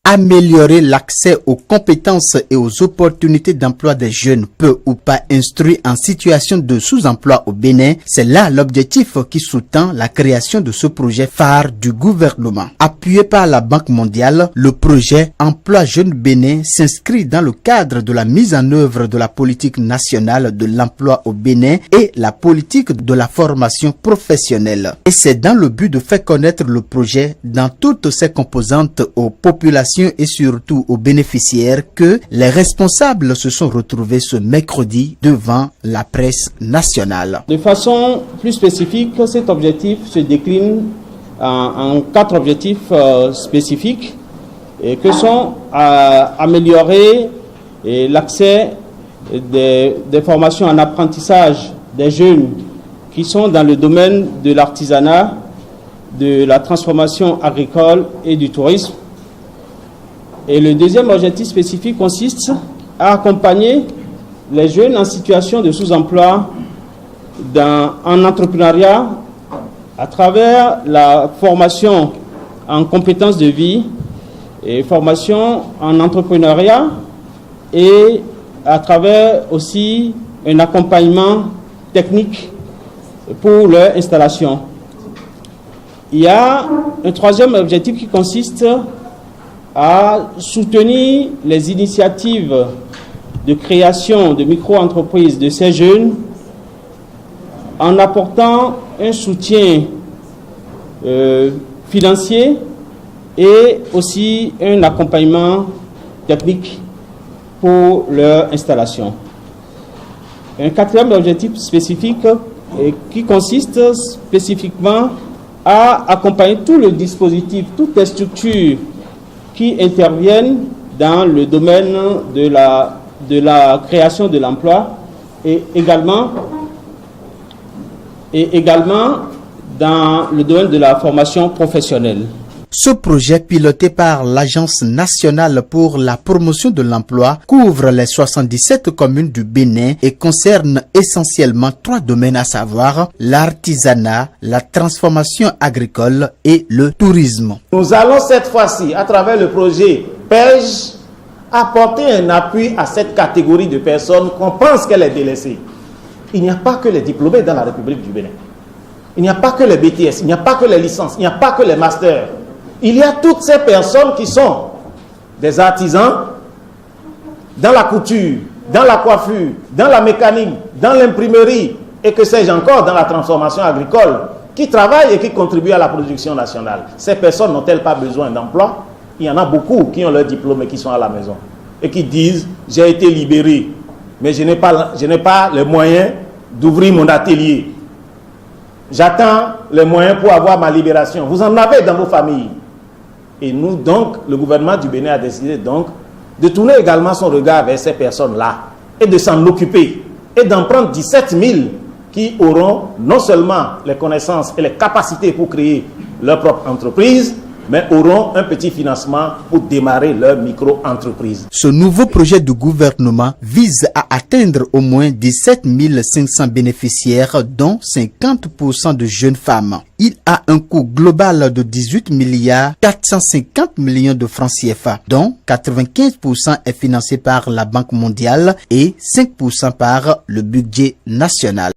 Améliorer l'accès aux compétences et aux opportunités d'emploi des jeunes peu ou pas instruits en situation de sous-emploi au Bénin, c'est là l'objectif qui sous-tend la création de ce projet phare du gouvernement. Appuyé par la Banque mondiale, le projet Emploi Jeunes Bénin s'inscrit dans le cadre de la mise en œuvre de la politique nationale de l'emploi au Bénin et la politique de la formation professionnelle. Et c'est dans le but de faire connaître le projet dans toutes ses composantes aux populations et surtout aux bénéficiaires que les responsables se sont retrouvés ce mercredi devant la presse nationale. De façon plus spécifique, cet objectif se décline en 4 objectifs spécifiques et que sont améliorer l'accès des formations en apprentissage des jeunes qui sont dans le domaine de l'artisanat, de la transformation agricole et du tourisme. Et le deuxième objectif spécifique consiste à accompagner les jeunes en situation de sous-emploi en entrepreneuriat à travers la formation en compétences de vie et formation en entrepreneuriat et à travers aussi un accompagnement technique pour leur installation. Il y a un troisième objectif qui consiste à soutenir les initiatives de création de micro-entreprises de ces jeunes en apportant un soutien financier et aussi un accompagnement technique pour leur installation. Un quatrième objectif spécifique qui consiste spécifiquement à accompagner tout le dispositif, toutes les structures qui interviennent dans le domaine de la création de l'emploi et également dans le domaine de la formation professionnelle. Ce projet, piloté par l'Agence nationale pour la promotion de l'emploi, couvre les 77 communes du Bénin et concerne essentiellement 3 domaines, à savoir l'artisanat, la transformation agricole et le tourisme. Nous allons cette fois-ci, à travers le projet PEJ, apporter un appui à cette catégorie de personnes qu'on pense qu'elle est délaissée. Il n'y a pas que les diplômés dans la République du Bénin. Il n'y a pas que les BTS, il n'y a pas que les licences, il n'y a pas que les masters. Il y a toutes ces personnes qui sont des artisans dans la couture, dans la coiffure, dans la mécanique, dans l'imprimerie et que sais-je encore dans la transformation agricole, qui travaillent et qui contribuent à la production nationale. Ces personnes n'ont-elles pas besoin d'emploi? Il y en a beaucoup qui ont leur diplôme et qui sont à la maison et qui disent « j'ai été libéré, mais je n'ai pas les moyens d'ouvrir mon atelier. J'attends les moyens pour avoir ma libération. » Vous en avez dans vos familles. Et nous, donc, le gouvernement du Bénin a décidé donc de tourner également son regard vers ces personnes-là et de s'en occuper et d'en prendre 17 000 qui auront non seulement les connaissances et les capacités pour créer leur propre entreprise, mais auront un petit financement pour démarrer leur micro-entreprise. Ce nouveau projet du gouvernement vise à atteindre au moins 17 500 bénéficiaires, dont 50% de jeunes femmes. Il a un coût global de 18 milliards 450 millions de francs CFA, dont 95% est financé par la Banque mondiale et 5% par le budget national.